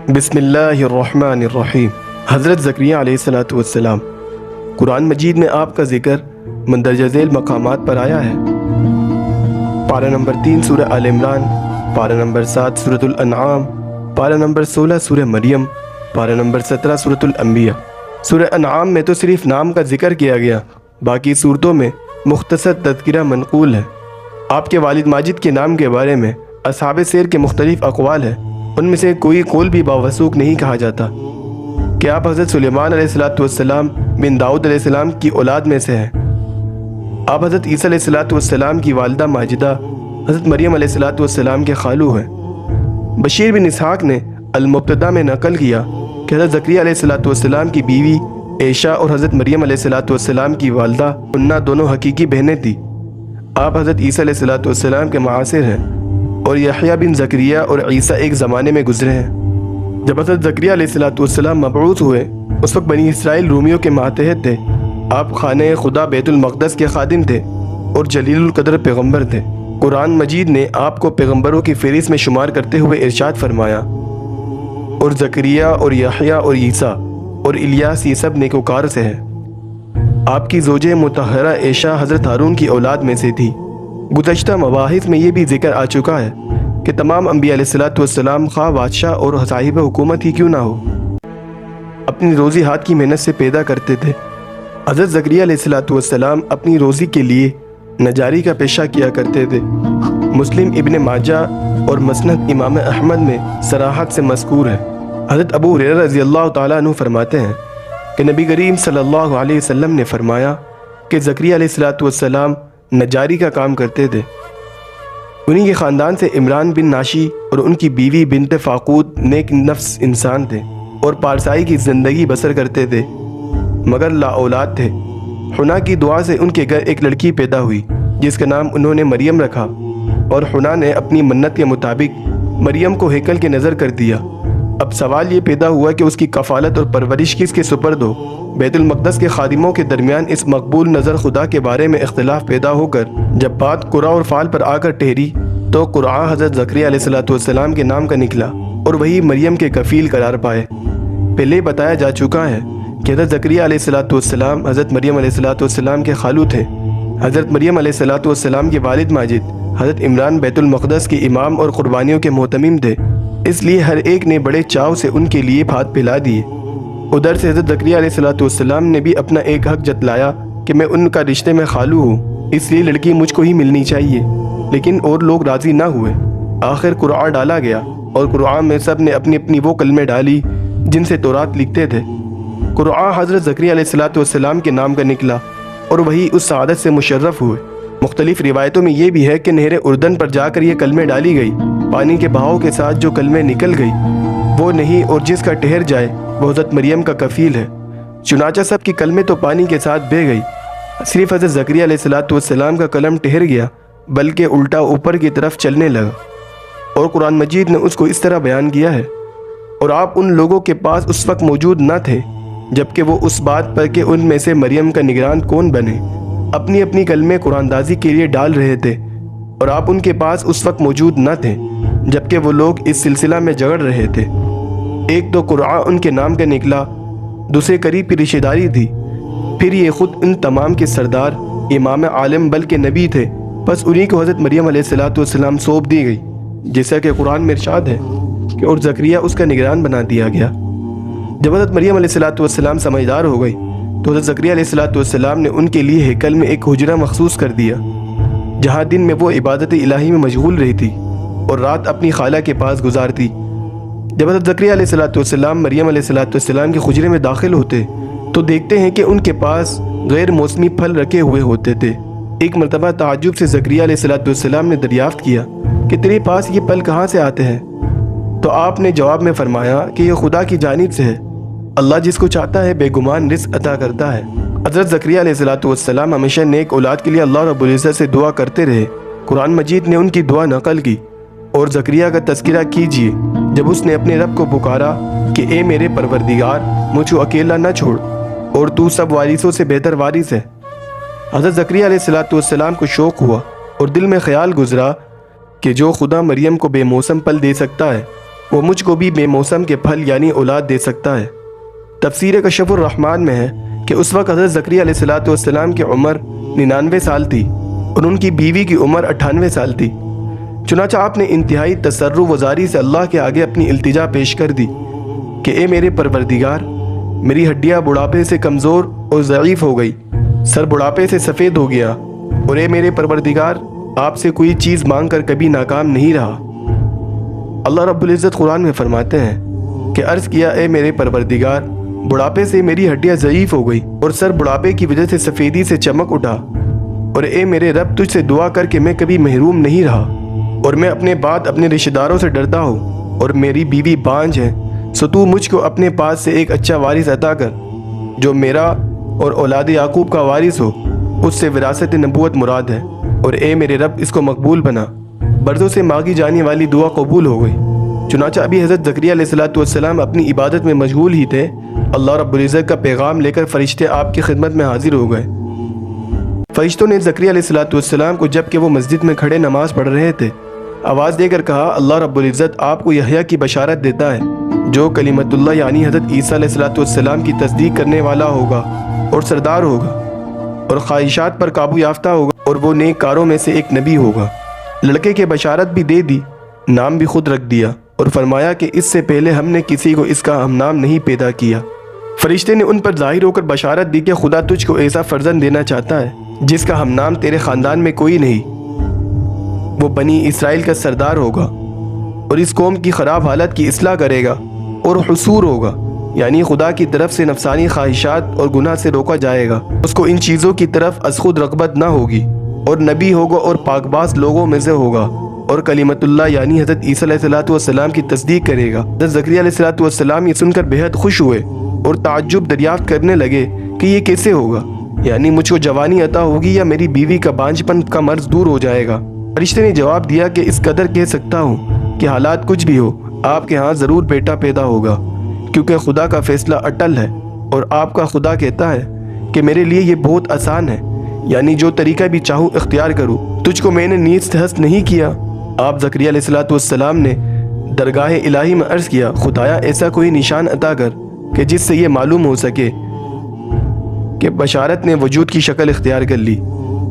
بسم اللہ الرحمن الرحیم۔ حضرت زکریا علیہ السلام، قرآن مجید میں آپ کا ذکر مندرجہ ذیل مقامات پر آیا ہے۔ پارہ نمبر 3 سورہ آل عمران، پارہ نمبر 7 سورۃ الانعام، پارہ نمبر 16 سورہ مریم، پارہ نمبر 17 سورۃ الانبیاء۔ سورہ انعام میں تو صرف نام کا ذکر کیا گیا، باقی صورتوں میں مختصر تذکرہ منقول ہے۔ آپ کے والد ماجد کے نام کے بارے میں اصحاب سیر کے مختلف اقوال ہیں، ان میں سے کوئی قول بھی باوثوق نہیں کہا جاتا کہ آپ حضرت سلیمان علیہ السلام بن داؤد علیہ السلام کی اولاد میں سے ہیں۔ آپ حضرت عیسیٰ علیہ السلام کی والدہ ماجدہ حضرت مریم علیہ السلام کے خالو ہیں۔ بشیر بن اسحاق نے المبتدا میں نقل کیا کہ حضرت زکریا علیہ السلام کی بیوی عائشہ اور حضرت مریم علیہ السلام کی والدہ حنہ دونوں حقیقی بہنیں تھیں۔ آپ حضرت عیسیٰ علیہ السلام کے معاصر ہیں اور یحییٰ بن زکریا اور عیسیٰ ایک زمانے میں گزرے ہیں۔ جب حضرت زکریا علیہ السلام مبعوث ہوئے، اس وقت بنی اسرائیل رومیوں کے ماتحت تھے۔ آپ خانہ خدا بیت المقدس کے خادم تھے اور جلیل القدر پیغمبر تھے۔ قرآن مجید نے آپ کو پیغمبروں کی فہرست میں شمار کرتے ہوئے ارشاد فرمایا، اور زکریا اور یحییٰ اور عیسیٰ اور الیاس یہ سب نیکوکار سے ہیں۔ آپ کی زوجہ مطہرہ عائشہ حضرت ہارون کی اولاد میں سے تھی۔ گزشتہ مباحث میں یہ بھی ذکر آ چکا ہے کہ تمام انبیاء علیہ السلام خواہ بادشاہ اور صاحب حکومت ہی کیوں نہ ہو، اپنی روزی ہاتھ کی محنت سے پیدا کرتے تھے۔ حضرت زکریا علیہ السلام اپنی روزی کے لیے نجاری کا پیشہ کیا کرتے تھے۔ مسلم ابن ماجہ اور مسند امام احمد میں صراحت سے مذکور ہے۔ حضرت ابو ہریرہ رضی اللہ تعالیٰ عنہ فرماتے ہیں کہ نبی کریم صلی اللہ علیہ وسلم نے فرمایا کہ زکریا علیہ السلام نجاری کا کام کرتے تھے۔ انہی کے خاندان سے عمران بن ناشی اور ان کی بیوی بنت فاقود نیک نفس انسان تھے اور پارسائی کی زندگی بسر کرتے تھے، مگر لا اولاد تھے۔ حنا کی دعا سے ان کے گھر ایک لڑکی پیدا ہوئی جس کا نام انہوں نے مریم رکھا، اور حنا نے اپنی منت کے مطابق مریم کو ہیکل کے نذر کر دیا۔ اب سوال یہ پیدا ہوا کہ اس کی کفالت اور پرورش کس کے سپرد ہو۔ بیت المقدس کے خادموں کے درمیان اس مقبول نظر خدا کے بارے میں اختلاف پیدا ہو کر جب بات قرآ اور فعل پر آ کر ٹھہری تو قرآ حضرت زکریا علیہ السلام کے نام کا نکلا اور وہی مریم کے کفیل قرار پائے۔ پہلے بتایا جا چکا ہے کہ حضرت زکریا علیہ السلام حضرت مریم علیہ السلام کے خالو تھے۔ حضرت مریم علیہ السلام کے والد ماجد حضرت عمران بیت المقدس کے امام اور قربانیوں کے محتمم تھے، اس لیے ہر ایک نے بڑے چاو سے ان کے لیے ہاتھ پھیلا دیے۔ ادھر سے حضرت زکریا علیہ السلام نے بھی اپنا ایک حق جتلایا کہ میں ان کا رشتے میں خالو ہوں، اس لیے لڑکی مجھ کو ہی ملنی چاہیے، لیکن اور لوگ راضی نہ ہوئے۔ آخر قرآن ڈالا گیا اور قرآن میں سب نے اپنی اپنی وہ کلمے ڈالی جن سے تورات لکھتے تھے۔ قرآن حضرت زکریا علیہ السلام کے نام کا نکلا اور وہی اس سعادت سے مشرف ہوئے۔ مختلف روایتوں میں یہ بھی ہے کہ نہر اردن پر جا کر یہ کلمے ڈالی گئی، پانی کے بہاؤ کے ساتھ جو کلمے نکل گئی وہ نہیں، اور جس کا ٹھہر جائے وہ حضرت مریم کا کفیل ہے۔ چنانچہ سب کی کلمے تو پانی کے ساتھ بہہ گئی، صرف حضرت زکریا علیہ السلام کا قلم ٹھہر گیا، بلکہ الٹا اوپر کی طرف چلنے لگا، اور قرآن مجید نے اس کو اس طرح بیان کیا ہے، اور آپ ان لوگوں کے پاس اس وقت موجود نہ تھے جبکہ وہ اس بات پر کہ ان میں سے مریم کا نگران کون بنے اپنی اپنی کلمے قرآن دازی کے لیے ڈال رہے تھے، اور آپ ان کے پاس اس وقت موجود نہ تھے جبکہ وہ لوگ اس سلسلہ میں جھگڑ رہے تھے۔ ایک تو قرآن ان کے نام کا نکلا، دوسرے قریب کی رشتہ داری تھی، پھر یہ خود ان تمام کے سردار امام عالم بلکہ نبی تھے، بس انہی کو حضرت مریم علیہ السلام سونپ دی گئی، جیسا کہ قرآن میں ارشاد ہے کہ اور زکریا اس کا نگران بنا دیا گیا۔ جب حضرت مریم علیہ السلام سمجھدار ہو گئی تو حضرت زکریا علیہ السلام نے ان کے لیے ہیکل میں ایک حجرہ مخصوص کر دیا، جہاں دن میں وہ عبادت الہی میں مشغول رہی تھی اور رات اپنی خالہ کے پاس گزارتی۔ جب حضرت زکریا علیہ السلام مریم علیہ السلام کے حجرے میں داخل ہوتے تو دیکھتے ہیں کہ ان کے پاس غیر موسمی پھل رکھے ہوئے ہوتے تھے۔ ایک مرتبہ تعجب سے زکریا علیہ السلام نے دریافت کیا کہ تیرے پاس یہ پھل کہاں سے آتے ہیں؟ تو آپ نے جواب میں فرمایا کہ یہ خدا کی جانب سے ہے، اللہ جس کو چاہتا ہے بے گمان رزق عطا کرتا ہے۔ حضرت زکریا علیہ السلام ہمیشہ نیک اولاد کے لیے اللہ رب العزت سے دعا کرتے رہے۔ قرآن مجید نے ان کی دعا نقل کی، اور زکریا کا تذکرہ کیجئے جب اس نے اپنے رب کو پکارا کہ اے میرے پروردگار، مجھ کو اکیلا نہ چھوڑ، اور تو سب وارثوں سے بہتر وارث ہے۔ حضرت زکریا علیہ السلام کو شوق ہوا اور دل میں خیال گزرا کہ جو خدا مریم کو بے موسم پل دے سکتا ہے وہ مجھ کو بھی بے موسم کے پھل یعنی اولاد دے سکتا ہے۔ تفسیر کشف الرحمن میں ہے کہ اس وقت حضرت زکریا علیہ السلام کی عمر 99 سال تھی اور ان کی بیوی کی عمر 98 سال تھی۔ چنانچہ آپ نے انتہائی تسرع وزاری سے اللہ کے آگے اپنی التجا پیش کر دی کہ اے میرے پروردگار، میری ہڈیاں بڑھاپے سے کمزور اور ضعیف ہو گئی، سر بڑھاپے سے سفید ہو گیا، اور اے میرے پروردگار، آپ سے کوئی چیز مانگ کر کبھی ناکام نہیں رہا۔ اللہ رب العزت قرآن میں فرماتے ہیں کہ عرض کیا اے میرے پروردگار، بڑھاپے سے میری ہڈیاں ضعیف ہو گئی اور سر بڑھاپے کی وجہ سے سفیدی سے چمک اٹھا، اور اے میرے رب، تجھ سے دعا کر کے میں کبھی محروم نہیں رہا، اور میں اپنے بعد اپنے رشتہ داروں سے ڈرتا ہوں، اور میری بیوی بانجھ ہے، سو تو مجھ کو اپنے پاس سے ایک اچھا وارث عطا کر جو میرا اور اولاد یعقوب کا وارث ہو، اس سے وراثت نبوت مراد ہے، اور اے میرے رب اس کو مقبول بنا۔ برسوں سے مانگی جانے والی دعا قبول ہو گئی۔ چنانچہ ابھی حضرت زکریا علیہ السلام اپنی عبادت میں مشغول ہی تھے، اللہ رب العزت کا پیغام لے کر فرشتے آپ کی خدمت میں حاضر ہو گئے۔ فرشتوں نے زکریا علیہ السلام کو جب کہ وہ مسجد میں کھڑے نماز پڑھ رہے تھے آواز دے کر کہا، اللہ رب العزت آپ کو یحییٰ کی بشارت دیتا ہے جو کلمت اللہ یعنی حضرت عیسیٰ علیہ السلام کی تصدیق کرنے والا ہوگا اور سردار ہوگا اور خواہشات پر قابو یافتہ ہوگا، اور وہ نیک کاروں میں سے ایک نبی ہوگا۔ لڑکے کے بشارت بھی دے دی، نام بھی خود رکھ دیا، اور فرمایا کہ اس سے پہلے ہم نے کسی کو اس کا ہم نام نہیں پیدا کیا۔ فرشتے نے ان پر ظاہر ہو کر بشارت دی کہ خدا تجھ کو ایسا فرزند دینا چاہتا ہے جس کا ہم نام تیرے خاندان میں کوئی نہیں، وہ بنی اسرائیل کا سردار ہوگا اور اس قوم کی خراب حالت کی اصلاح کرے گا اور حصور ہوگا، یعنی خدا کی طرف سے نفسانی خواہشات اور گناہ سے روکا جائے گا، اس کو ان چیزوں کی طرف از خود رغبت نہ ہوگی، اور نبی ہوگا اور پاک باز لوگوں میں سے ہوگا، اور کلمت اللہ یعنی حضرت عیسیٰ علیہ السلام کی تصدیق کرے گا۔ حضرت زکریا علیہ السلام یہ سن کر بہت خوش ہوئے اور تعجب دریافت کرنے لگے کہ یہ کیسے ہوگا، یعنی مجھ کو جوانی عطا ہوگی یا میری بیوی کا بانجھ پن کا مرض دور ہو جائے گا؟ فرشتے نے جواب دیا کہ اس قدر کہہ سکتا ہوں کہ حالات کچھ بھی ہو، آپ کے ہاں ضرور بیٹا پیدا ہوگا، کیونکہ خدا کا فیصلہ اٹل ہے، اور آپ کا خدا کہتا ہے کہ میرے لیے یہ بہت آسان ہے، یعنی جو طریقہ بھی چاہوں اختیار کروں، تجھ کو میں نے نیز ہست نہیں کیا۔ آپ زکریا علیہ السلام نے درگاہ الہی میں عرض کیا، خدایا ایسا کوئی نشان عطا کر کہ جس سے یہ معلوم ہو سکے کہ بشارت نے وجود کی شکل اختیار کر لی۔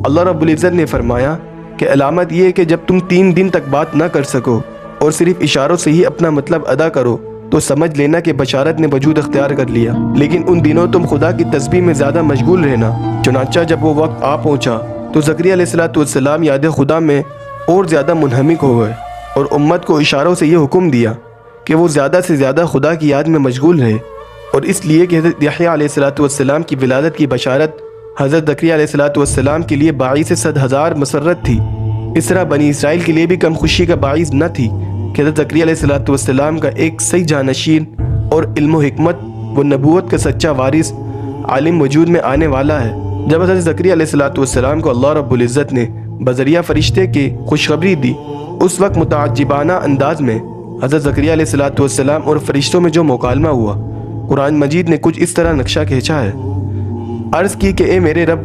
اللہ رب العزت نے فرمایا کہ علامت یہ ہے کہ جب تم 3 دن تک بات نہ کر سکو اور صرف اشاروں سے ہی اپنا مطلب ادا کرو تو سمجھ لینا کہ بشارت نے وجود اختیار کر لیا، لیکن ان دنوں تم خدا کی تسبیح میں زیادہ مشغول رہنا۔ چنانچہ جب وہ وقت آ پہنچا تو زکریا علیہ السلام یاد خدا میں اور زیادہ منہمک ہو گئے، اور امت کو اشاروں سے یہ حکم دیا کہ وہ زیادہ سے زیادہ خدا کی یاد میں مشغول رہے، اور اس لیے کہ حضرت یحییٰ علیہ السلام کی ولادت کی بشارت حضرت زکریا علیہ السلام کے لیے باعث 100,000 مسرت تھی، اس طرح بنی اسرائیل کے لیے بھی کم خوشی کا باعث نہ تھی کہ حضرت زکریا علیہ السلام کا ایک صحیح جانشین اور علم و حکمت و نبوت کا سچا وارث عالم وجود میں آنے والا ہے۔ جب حضرت زکریا علیہ السلام کو اللہ رب العزت نے بذریعہ فرشتے کے خوشخبری دی، اس وقت متعجبانہ انداز میں حضرت زکریا علیہ السلام اور فرشتوں میں جو مکالمہ ہوا، قرآن مجید نے کچھ اس طرح نقشہ کھینچا ہے۔ عرض کی کہ اے میرے رب،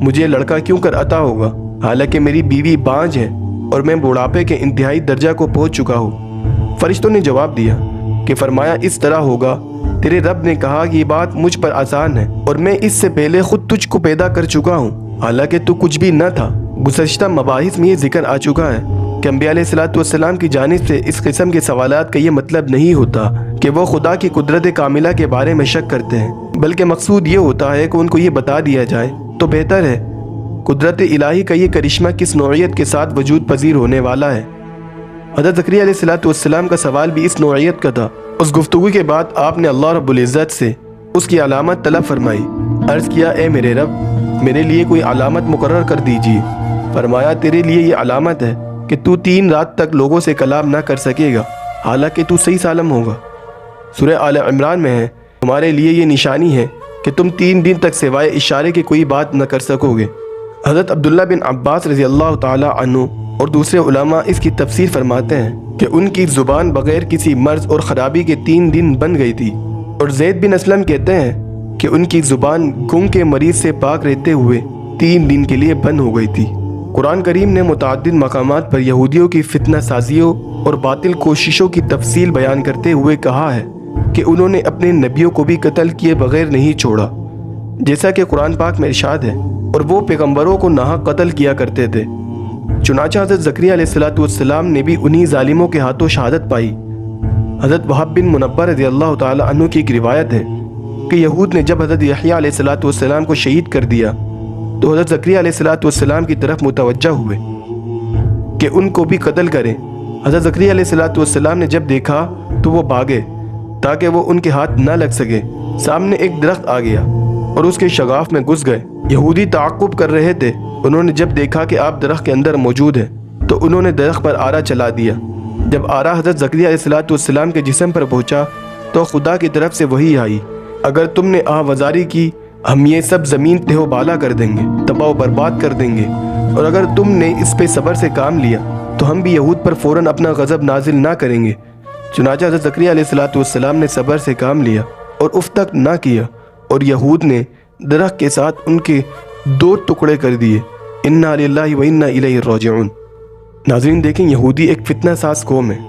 مجھے لڑکا کیوں کر عطا ہوگا، حالانکہ میری بیوی بانجھ ہے اور میں بڑھاپے کے انتہائی درجہ کو پہنچ چکا ہوں۔ فرشتوں نے جواب دیا کہ فرمایا اس طرح ہوگا، تیرے رب نے کہا کہ یہ بات مجھ پر آسان ہے، اور میں اس سے پہلے خود تجھ کو پیدا کر چکا ہوں، حالانکہ تو کچھ بھی نہ تھا۔ گزشتہ مباحث میں یہ ذکر آ چکا ہے کہ انبیاء علیہ السلام کی جانب سے اس قسم کے سوالات کا یہ مطلب نہیں ہوتا کہ وہ خدا کی قدرت کاملہ کے بارے میں شک کرتے ہیں، بلکہ مقصود یہ ہوتا ہے کہ ان کو یہ بتا دیا جائے تو بہتر ہے قدرت الہی کا یہ کرشمہ کس نوعیت کے ساتھ وجود پذیر ہونے والا ہے۔ حضرت زکریا علیہ السلام کا سوال بھی اس نوعیت کا تھا۔ اس گفتگو کے بعد آپ نے اللہ رب العزت سے اس کی علامت طلب فرمائی۔ عرض کیا اے میرے رب، میرے لیے کوئی علامت مقرر کر دیجیے۔ فرمایا تیرے لیے یہ علامت ہے کہ تو 3 رات تک لوگوں سے کلام نہ کر سکے گا، حالانکہ تو صحیح سالم ہوگا۔ سورہ آل عمران میں ہے، تمہارے لیے یہ نشانی ہے کہ تم 3 دن تک سوائے اشارے کے کوئی بات نہ کر سکو گے۔ حضرت عبداللہ بن عباس رضی اللہ تعالی عنہ اور دوسرے علماء اس کی تفسیر فرماتے ہیں کہ ان کی زبان بغیر کسی مرض اور خرابی کے 3 دن بن گئی تھی، اور زید بن اسلم کہتے ہیں کہ ان کی زبان گنگ کے مریض سے پاک رہتے ہوئے 3 دن کے لیے بند ہو گئی تھی۔ قرآن کریم نے متعدد مقامات پر یہودیوں کی فتنہ سازیوں اور باطل کوششوں کی تفصیل بیان کرتے ہوئے کہا ہے کہ انہوں نے اپنے نبیوں کو بھی قتل کیے بغیر نہیں چھوڑا، جیسا کہ قرآن پاک میں ارشاد ہے، اور وہ پیغمبروں کو ناحق قتل کیا کرتے تھے۔ چنانچہ حضرت زکریا علیہ السلام نے بھی انہی ظالموں کے ہاتھوں شہادت پائی۔ حضرت وہب بن منبہ رضی اللہ تعالی عنہ کی ایک روایت ہے کہ یہود نے جب حضرت یحییٰ علیہ السلام کو شہید کر دیا تو حضرت زکریا علیہ السلام کی طرف متوجہ ہوئے کہ ان کو بھی قتل کریں۔ حضرت زکریا علیہ السلام نے جب دیکھا تو وہ بھاگے تاکہ وہ ان کے ہاتھ نہ لگ سکے۔ سامنے ایک درخت آ گیا اور اس کے شگاف میں گھس گئے۔ یہودی تعاقب کر رہے تھے، انہوں نے جب دیکھا کہ آپ درخت کے اندر موجود ہیں تو انہوں نے درخت پر آرا چلا دیا۔ جب آرا حضرت زکریا علیہ السلام کے جسم پر پہنچا تو خدا کی طرف سے وحی آئی، اگر تم نے آوازاری کی ہم یہ سب زمین تہ و بالا کر دیں گے، تباہ و برباد کر دیں گے، اور اگر تم نے اس پہ صبر سے کام لیا تو ہم بھی یہود پر فوراً اپنا غضب نازل نہ کریں گے۔ چنانچہ حضرت زکریا علیہ السلام نے صبر سے کام لیا اور اف تک نہ کیا، اور یہود نے درخت کے ساتھ ان کے 2 ٹکڑے کر دیے۔ انا للہ و انا الیہ راجعون۔ ناظرین دیکھیں، یہودی ایک فتنہ ساز قوم ہے۔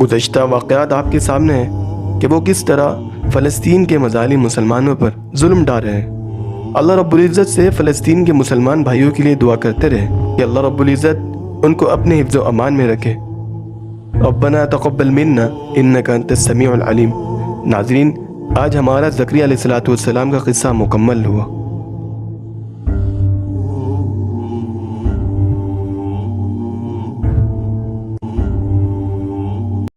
گزشتہ واقعات آپ کے سامنے ہیں کہ وہ کس طرح فلسطین کے مظالم مسلمانوں پر ظلم ڈال رہے ہیں۔ اللہ رب العزت سے فلسطین کے مسلمان بھائیوں کے لیے دعا کرتے رہے کہ اللہ رب العزت ان کو اپنے حفظ و امان میں رکھے۔ ربنا تقبل منا انک انت السمیع العلیم۔ ناظرین، آج ہمارا زکریا علیہ السلام کا قصہ مکمل ہوا۔